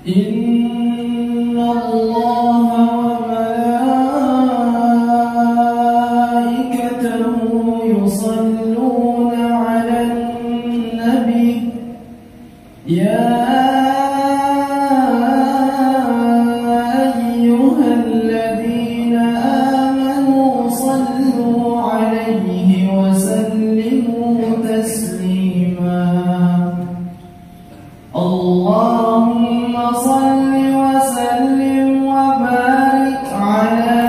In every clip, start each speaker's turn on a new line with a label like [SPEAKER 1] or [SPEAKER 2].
[SPEAKER 1] إن الله وملائكته يصلون على النبي يا أيها الذين آمنوا صلوا عليه وسلموا تسليما اللهم صل وسلم وبارك على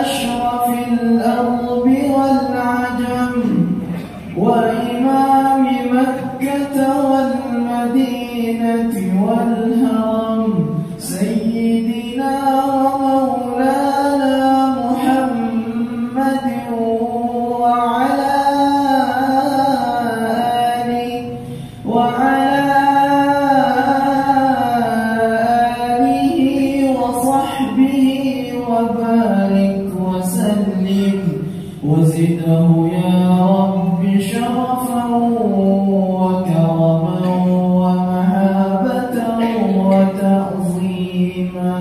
[SPEAKER 1] أشرف الأرض والعجم وإمام مكة والمدينة والهرم سيدنا ومولانا محمد وعلى آله وصحبه وبارك وسلم وزده يا رب شرفا وكرما ومهابة وتعظيما.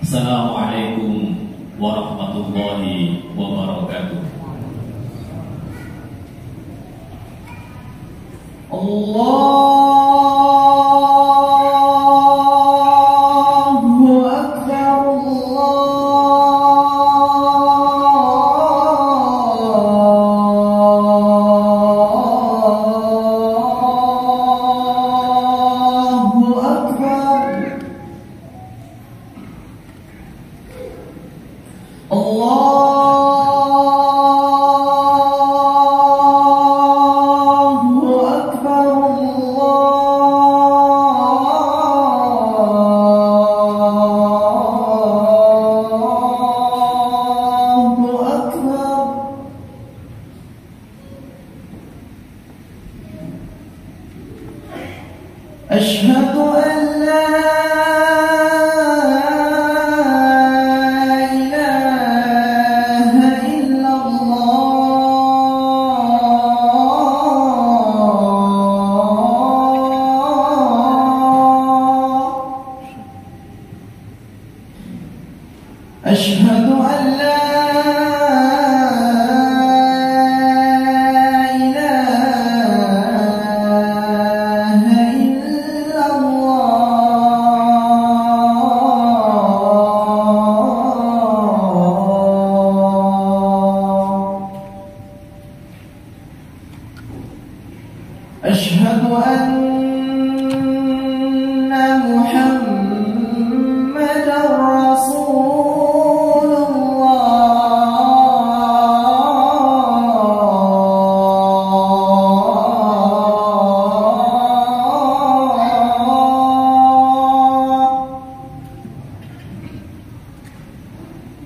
[SPEAKER 2] Assalamualaikum warahmatullahi wabarakatuh.
[SPEAKER 1] Allahu Akbar, Allahu Akbar. Allahu Akbar, Allahu Akbar. Ashhadu an la أشهد أن لا إله إلا الله أشهد أن محمدا رسول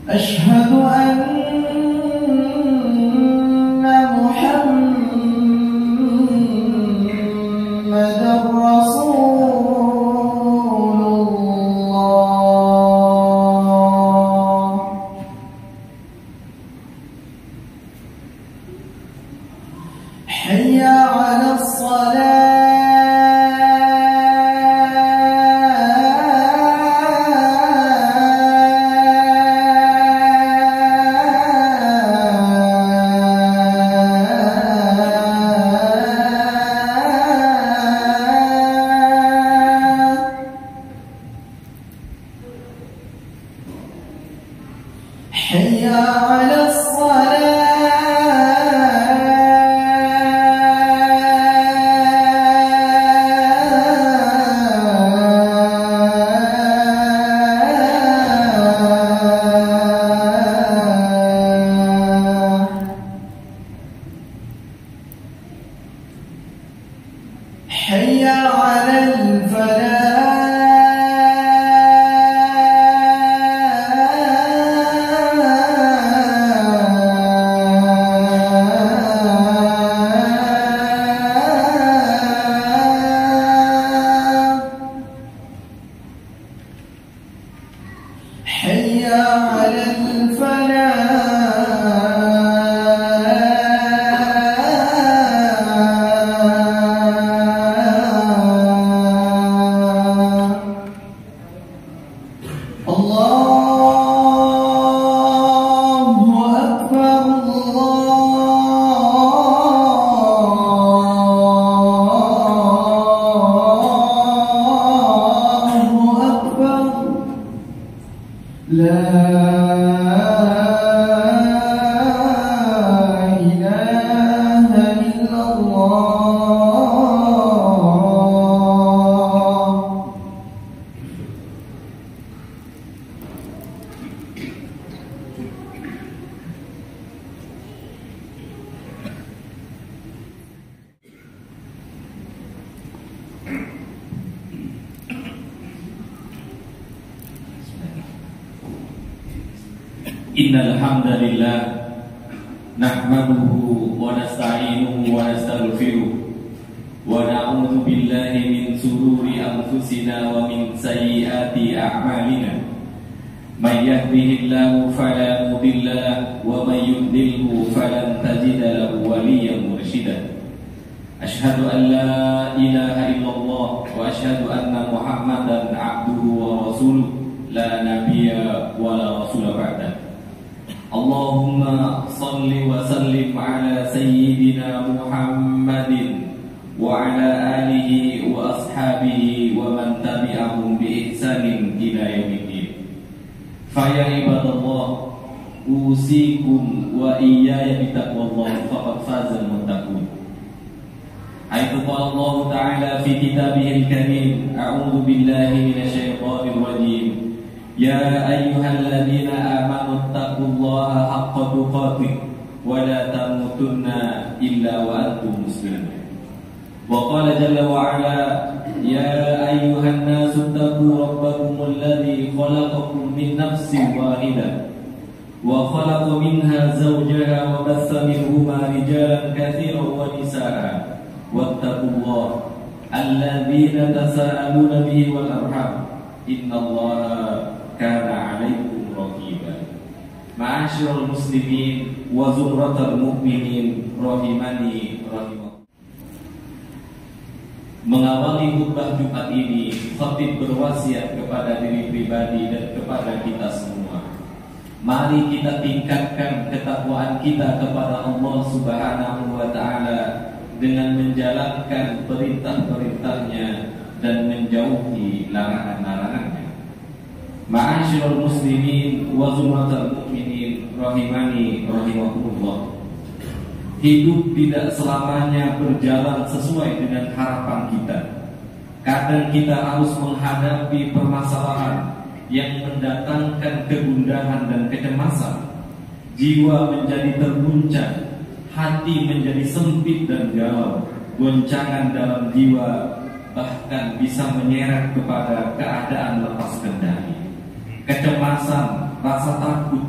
[SPEAKER 1] أشهد أن محمدا رسول الله حي على حي على حي على الفلاح
[SPEAKER 2] Innal hamdalillah nahmaduhu wa nasta'inuhu wa nastaghfiruh wa na'udzu billahi min shururi anfusina wa min sayyiati a'malina. May yahdihillahu fala mudilla lahu wa may yudlilhu falan tajida lahu waliyyan mursyida. Asyhadu an la ilaha illallah wa asyhadu anna Muhammadan abduhu wa rasuluh la nabiyya wa la rasula ba'da. Allahumma salli wa sallim ala sayyidina Muhammadin wa ala alihi wa ashabihi wa man tabi'ahum bi ihsanin ila yaumiddin. Fa ya ibadallah, usikum wa iyaya bitaqwallah faqad fazal muttaqun. Ayat Allah Ta'ala fi kitabihil karim, a'udzu billahi minasyaitonir rajim. Ya ayyuhalladzina amanu taqullaha haqqa tuqatih wa la tamutunna illa wa antum muslimun. Wa qala jalla wa ala, ya ayyuhan nasu taqu rabbakumul ladzi khalaqakum min nafsin wahidah wa khalaqa minha zawjaha wa bassa minhuma rijalan katsiran wa nisaa'a wattaqullaha alladzina tasaaluna bihi wal arham innallaha kana 'alaikum raqiba. Ma'asyiral muslimin wa zumratal mu'minin rahimani rahimakumullah. Mengawali khutbah Jumat ini, khatib berwasiat kepada diri pribadi dan kepada kita semua. Mari kita tingkatkan ketakwaan kita kepada Allah Subhanahu wa Ta'ala dengan menjalankan perintah-perintahnya dan menjauhi larangan-larangannya. Ma'asyiral muslimin wa zumratal mu'minin rahimani rahimakumullah. Hidup tidak selamanya berjalan sesuai dengan harapan kita. Kadang kita harus menghadapi permasalahan yang mendatangkan kegundahan dan kecemasan. Jiwa menjadi terguncang, hati menjadi sempit dan galau. Goncangan dalam jiwa bahkan bisa menyeret kepada keadaan lepas kendali. Kecemasan, rasa takut,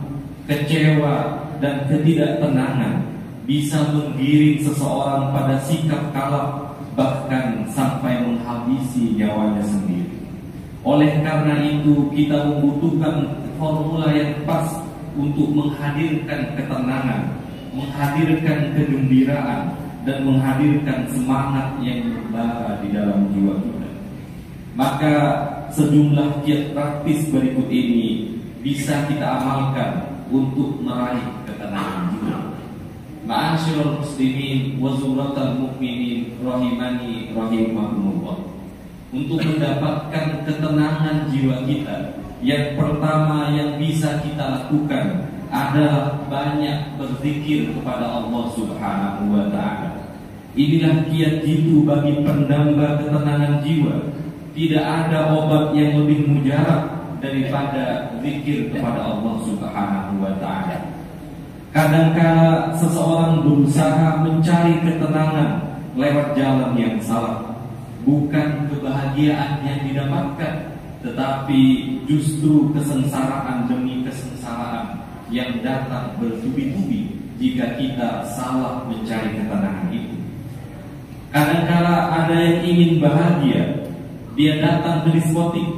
[SPEAKER 2] kecewa, dan ketidaktenangan bisa menggiring seseorang pada sikap kalap, bahkan sampai menghabisi nyawanya sendiri. Oleh karena itu, kita membutuhkan formula yang pas untuk menghadirkan ketenangan, menghadirkan kegembiraan, dan menghadirkan semangat yang membara di dalam jiwa kita. Maka sejumlah kiat praktis berikut ini bisa kita amalkan untuk meraih ketenangan jiwa. Ma'asyiral muslimin wa zumratal mu'minin rahimani rahimakumullah. Untuk mendapatkan ketenangan jiwa kita, yang pertama yang bisa kita lakukan adalah banyak berzikir kepada Allah Subhanahu wa Ta'ala. Inilah kiat jitu bagi pendamba ketenangan jiwa. Tidak ada obat yang lebih mujarab daripada zikir kepada Allah Subhanahu wa Ta'ala. Kadangkala seseorang berusaha mencari ketenangan lewat jalan yang salah. Bukan kebahagiaan yang didapatkan, tetapi justru kesengsaraan demi kesengsaraan yang datang bertubi-tubi jika kita salah mencari ketenangan itu. Kadangkala ada yang ingin bahagia, dia datang ke diskotik.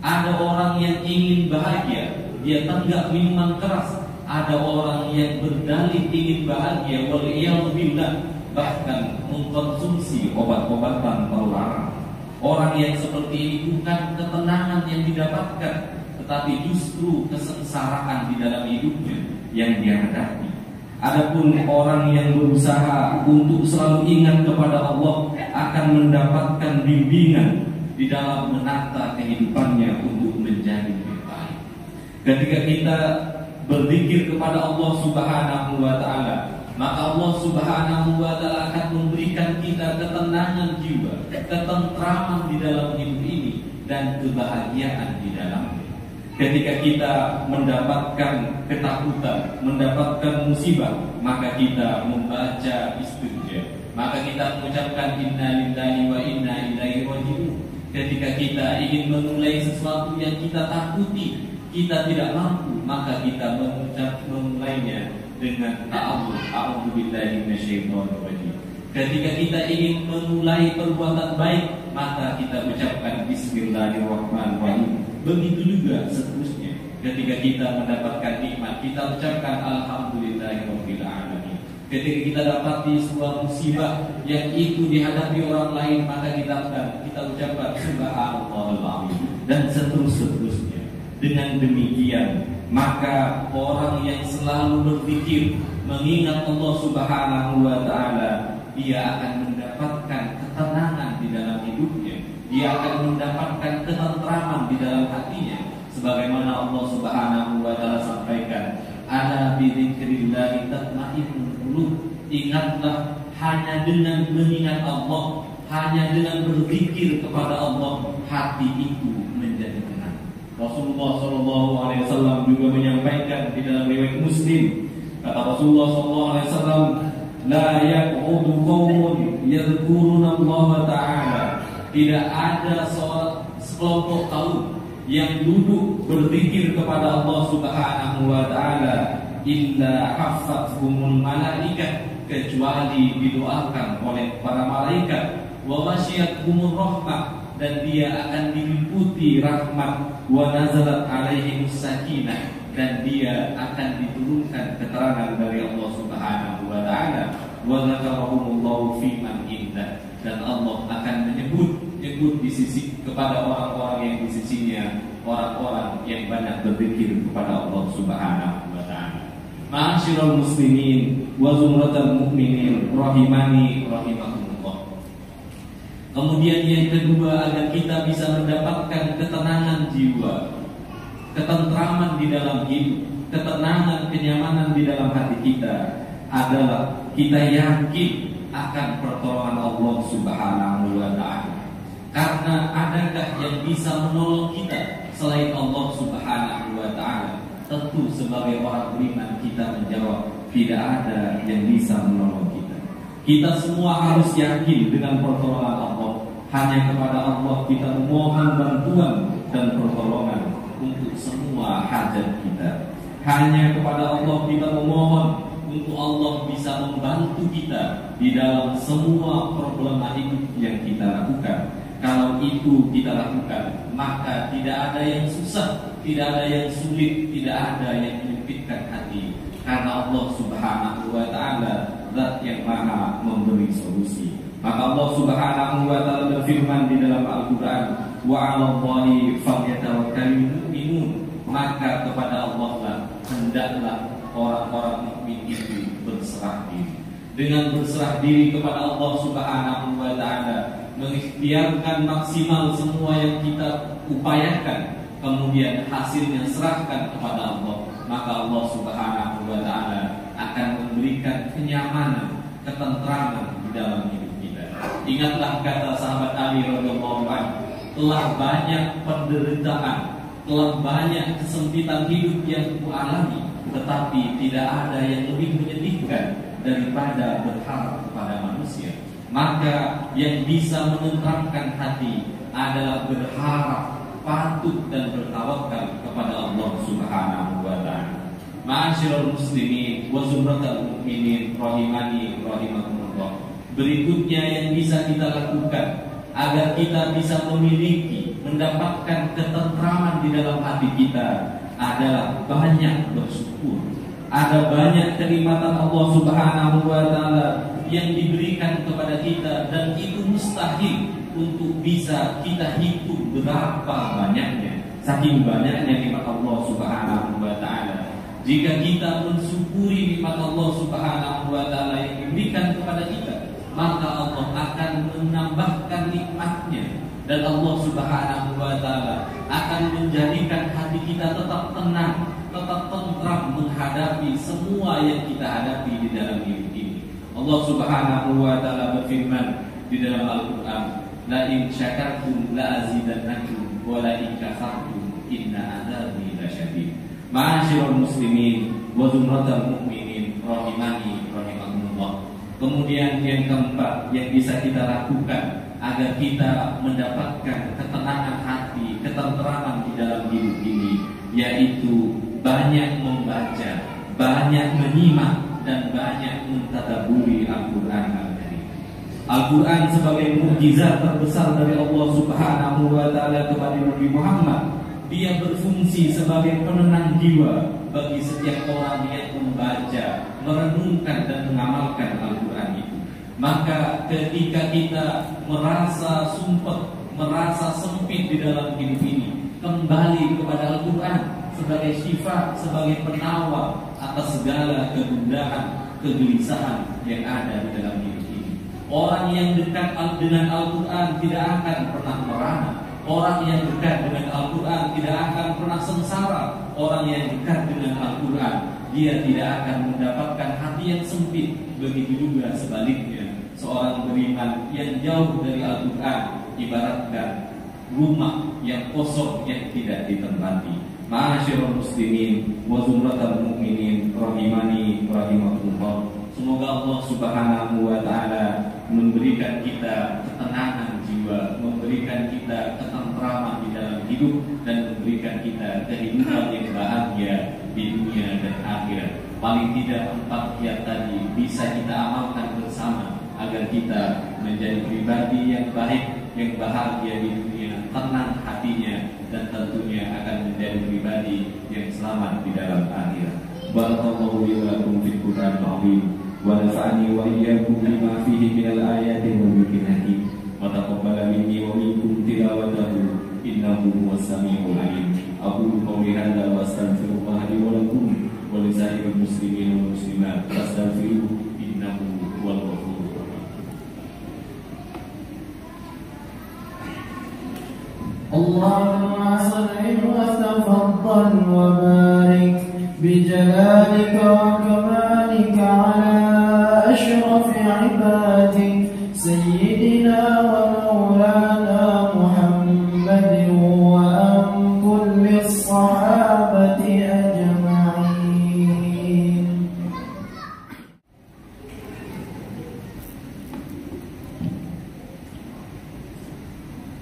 [SPEAKER 2] Ada orang yang ingin bahagia, dia tenggak minuman keras. Ada orang yang berdalih ingin bahagia, waliyadzubillah, bahkan mengkonsumsi obat-obatan terlarang. Orang yang seperti ini bukan ketenangan yang didapatkan, tetapi justru kesengsaraan di dalam hidupnya yang dia hadapi. Adapun orang yang berusaha untuk selalu ingat kepada Allah akan mendapatkan bimbingan di dalam menata kehidupannya untuk menjadi lebih baik. Ketika kita berzikir kepada Allah Subhanahu wa Ta'ala, maka Allah Subhanahu wa Ta'ala akan memberikan kita ketenangan jiwa, ketentraman di dalam hidup ini, dan kebahagiaan di dalamnya. Ketika kita mendapatkan ketakutan, mendapatkan musibah, maka kita membaca istirja, maka kita mengucapkan inna lillahi wa inna ilaihi raji'un. Ketika kita ingin memulai sesuatu yang kita takuti, kita tidak mampu, maka kita memulainya dengan ta'awudz, a'udzubillahi minasyaitonir rajim. Ketika kita ingin memulai perbuatan baik, maka kita ucapkan bismillahirrahmanirrahim. Begitu juga seterusnya. Ketika kita mendapatkan nikmat, kita ucapkan alhamdulillahirabbil alamin. Ketika kita dapati sebuah musibah yang itu dihadapi orang lain, maka kita ucapkan subhanallahil azim, dan seterusnya. Dengan demikian, maka orang yang selalu berpikir mengingat Allah Subhanahu wa taala, dia akan mendapatkan ketenangan di dalam hidupnya. Dia akan mendapatkan ketentraman di dalam hatinya. Sebagaimana Allah Subhanahu wa taala sampaikan, ala bidzikrillah tatma'innul qulub. Ingatlah, hanya dengan mengingat Allah, hanya dengan berzikir kepada Allah, hati itu menjadi tenang. Rasulullah SAW juga menyampaikan di dalam riwayat Muslim, kata Rasulullah SAW, la yaq'udu qaumun yadhkuruna Allah ta'ala. Tidak ada sekelompok kaum yang duduk berzikir kepada Allah Subhanahu wa taala illa haffathumul malaikat, kecuali didoakan oleh para malaikat, wa ghasyiyatuhumur rahmah, dan dia akan diliputi rahmat, wa nazalat alaihimus sakinah, dan dia akan diturunkan keterangan dari Allah Subhanahu wa taala, wa dzakarahumullahu fi man indah, dan Allah akan menyebut di sisi kepada orang-orang yang di sisinya, orang-orang yang banyak berzikir kepada Allah Subhanahu wa taala. Ma'asyiral muslimin wa zumratal mu'minin rahimani rahimakumullah. Kemudian yang kedua, agar kita bisa mendapatkan ketenangan jiwa, ketentraman di dalam hidup, ketenangan, kenyamanan di dalam hati kita, adalah kita yakin akan pertolongan Allah Subhanahu wa taala. Karena adakah yang bisa menolong kita selain Allah Subhanahu wa taala? Tentu sebagai orang beriman kita menjawab, tidak ada yang bisa menolong kita. Kita semua harus yakin dengan pertolongan Allah. Hanya kepada Allah kita memohon bantuan dan pertolongan untuk semua hajat kita. Hanya kepada Allah kita memohon untuk Allah bisa membantu kita di dalam semua problema hidup yang kita lakukan. Kalau itu kita lakukan, maka tidak ada yang susah, tidak ada yang sulit, tidak ada yang menyempitkan hati. Karena Allah Subhanahu wa taala zat yang maha memberi solusi. Maka Allah Subhanahu wa taala berfirman di dalam Al-Qur'an, wa 'alallahi falyatawakkalul mu'minun. Maka kepada Allah lah hendaklah orang-orang mukmin itu berserah diri. Dengan berserah diri kepada Allah Subhanahu wa taala, mengikhtiarkan maksimal semua yang kita upayakan, kemudian hasilnya serahkan kepada Allah, maka Allah Subhanahu wa taala akan memberikan kenyamanan, ketentraman di dalam hidup kita. Ingatlah kata sahabat Ali radhiyallahu anhu, telah banyak penderitaan, telah banyak kesempitan hidup yang kualami, tetapi tidak ada yang lebih menyedihkan daripada berharap kepada manusia. Maka yang bisa menenteramkan hati adalah berharap, patut dan bertawakal kepada Allah Subhanahu wa taala. Ma'asyiral muslimin wa zumratal mu'minin rahimani rahimakumullah. Berikutnya yang bisa kita lakukan agar kita bisa memiliki, mendapatkan ketentraman di dalam hati kita adalah banyak bersyukur. Ada banyak kenikmatan Allah Subhanahu wa taala yang diberikan kepada kita, dan itu mustahil untuk bisa kita hitung berapa banyaknya. Saking banyaknya nikmat Allah Subhanahu wa taala. Jika kita mensyukuri nikmat Allah Subhanahu wa taala yang diberikan kepada kita, maka Allah akan menambahkan nikmatnya, dan Allah Subhanahu wa taala akan menjadikan hati kita tetap tenang, tetap tentram menghadapi semua yang kita hadapi di dalam hidup ini. Allah Subhanahu wa taala berfirman di dalam Al-Qur'an, la in syakartum la azidannakum wa la in kafartum inna adzabi lasyadid. Ma'asyiral muslimin wa zumratal mu'minin rahimani rahimakumullah. Kemudian yang keempat yang bisa kita lakukan agar kita mendapatkan ketenangan hati, ketenteraman di dalam hidup ini yaitu banyak membaca, banyak menyimak, dan banyak mentadabburi Al-Quran Al-Karim. Al-Quran sebagai mukjizat terbesar dari Allah Subhanahu wa Ta'ala kepada Nabi Muhammad. Dia berfungsi sebagai penenang jiwa bagi setiap orang yang membaca, merenungkan dan mengamalkan Al-Quran itu. Maka ketika kita merasa sumpah, merasa sempit di dalam hidup ini, kembali kepada Al-Quran sebagai syifa, sebagai penawar atas segala kegundahan, kegelisahan yang ada di dalam hidup ini. Orang yang dekat dengan Al-Quran tidak akan pernah merana. Orang yang dekat dengan Al-Quran tidak akan pernah sengsara. Orang yang dekat dengan Al-Quran, dia tidak akan mendapatkan hati yang sempit. Begitu juga sebaliknya, seorang beriman yang jauh dari Al-Quran ibaratkan rumah yang kosong yang tidak ditempati. Ma'asyiral muslimin wa zumratal mu'minin rahimani rahimakumullah. Semoga Allah Subhanahu wa Ta'ala memberikan kita ketenangan jiwa, memberikan kita ketentraman di dalam hidup, dan memberikan kita kehidupan yang bahagia di dunia dan akhirat. Paling tidak 4 kiat tadi bisa kita amalkan bersama agar kita menjadi pribadi yang baik, yang bahagia di dunia, tenang hatinya, dan tentunya akan menjadi pribadi yang selamat di dalam akhirat. Barakallahu li wa lakum fil Qur'anil azim wa nafa'ani wa iyyakum bima fihi minal ayati wa dzikril hakim wa taqabbala minni wa minkum tilawatahu innahu huwas samiul alim. Aqulu qawli hadza wa astaghfirullah li wa lakum wa li sa'iril muslimin wal muslimat fastaghfiruhu innahu huwal ghafurur rahim.
[SPEAKER 1] Allahumma salli wa tafaddal wa barik بجلالك وكمالك على أشرف عبادك سيدنا ومولانا محمد وأن كل الصحابة أجمعين.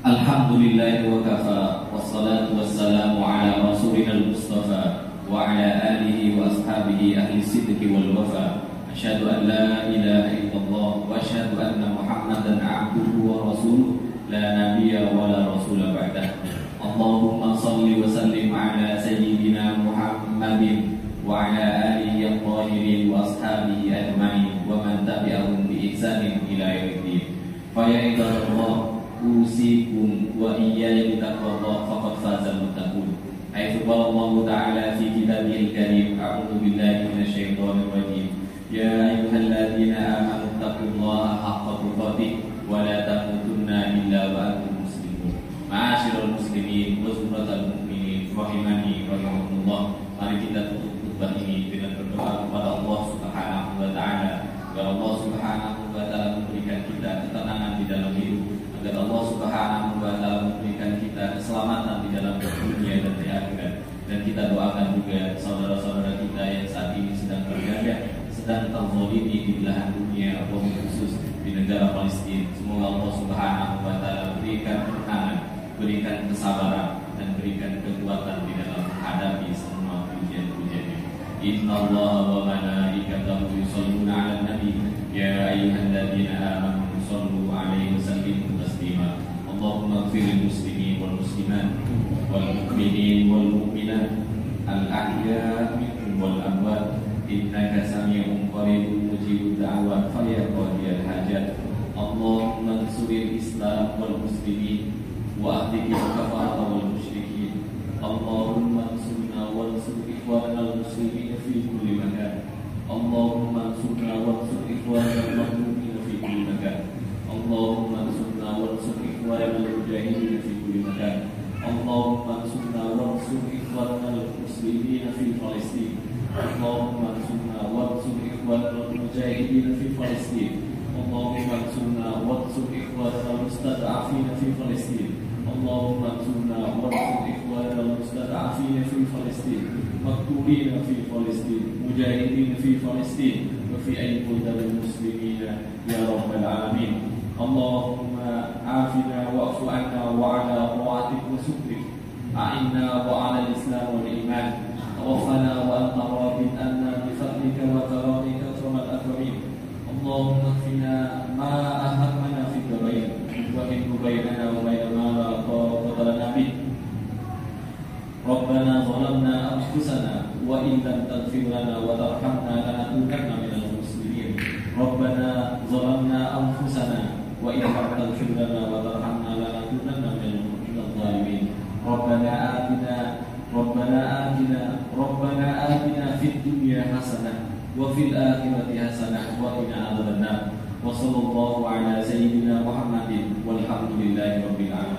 [SPEAKER 2] Alhamdulillah wa kafa, wassalatu wassalamu ala rasulina al-mustafa wa ala alihi wa ashabihi ahli sidqi wal wafa. Asyhadu an la ilaha illallah wa asyhadu anna Muhammadan abduhu wa rasuluh la nabiyya wa la rasula ba'dah. Allahumma salli wa sallim ala sayyidina Muhammadin wa ala alihi at-tahirin wa ashabihi ajma'in wa man tabi'ahum bi ihsanin ila yaumiddin. Fa ya ibadallah, usikum wa iyaya bi taqwallah faqad fazal muttaqun. حيث قال الله تعالى في كتابه الكريم أعوذ بالله من الشيطان الرجيم يا أيها الذين آمنوا اتقوا الله حق تقاته ولا تموتن إلا وأنتم مسلمون. Ma'asyiral muslimin wa zumratal mu'minin rahimani rahimakumullah. Mari kita tutup khutbah ini dengan berdoa kepada Allah Subhanahu wa Ta'ala agar Allah Subhanahu wa Ta'ala memberikan kita ketenangan di dalam hidup, agar Allah Subhanahu wa Ta'ala memberikan kita keselamatan di dalam dunia dan di akhirat. Dan kita doakan juga saudara-saudara kita yang saat ini sedang bergabung, sedang terzalimi di belahan dunia, atau khusus di negara Palestina. Semoga Allah Subhanahu wa Ta'ala berikan ketenangan, berikan kesabaran, dan berikan kekuatan di dalam menghadapi semua ujian-ujiannya. Inna Allah wa malaikatahu yusholluna 'alan nabi ya ayyuhalladzina amanu shollu 'alaihi wa sallimu taslima. Allahumma ighfir lil muslimin wal muslimat wal mu'minin wal mu'minat al ahya minhum wal amwat innaka sami'un qaribun mujibud da'wat fa ya qadiyal hajat. Allahumma ansuril islam wal muslimin wa ahdikil kafarata wal musyrikin. Allahumma ansurna wansur ikhwanal muslimin fi kulli makan. Allahumma ansurna wansur ikhwanal mazlumin fi kulli makan. Allahumma ansurna wansur ikhwanal mujahidin fi kulli makan. Allahumma ansurna wansur ikhwanal muslimin fi Palestin. Allahumma ansurna wansur ikhwanal mujahidin fi Palestin. Allahumma ansurna wansur ikhwanal mustad'afin fi Palestin. Allahumma ansurna wansur ikhwanal mustad'afin fi Palestin, maqtulin fi Palestin, mujahidin fi Palestin, wa fi ayyi buldil muslimin ya rabbal alamin. Allahumma afina wa'fu anna wa ala ta'atik wa syukrik أعنا وعلى الإسلام والإيمان توفنا وأنت راض عنا بفضلك وكرمك أكرم الأكرمين اللهم اكفنا ما أهمنا في الدارين وحل بيننا وبين ما لا طاقة لنا به ربنا ظلمنا أنفسنا وإن لم تغفر لنا وترحمنا لنكونن من المسلمين ربنا ظلمنا أنفسنا وإن لم تغفر لنا وترحمنا لنكونن من الظالمين ربنا آتنا في الدنيا حسنة وفي الآخرة حسنة وقنا عذاب النار وصلى الله على سيدنا محمد والحمد لله رب العالمين.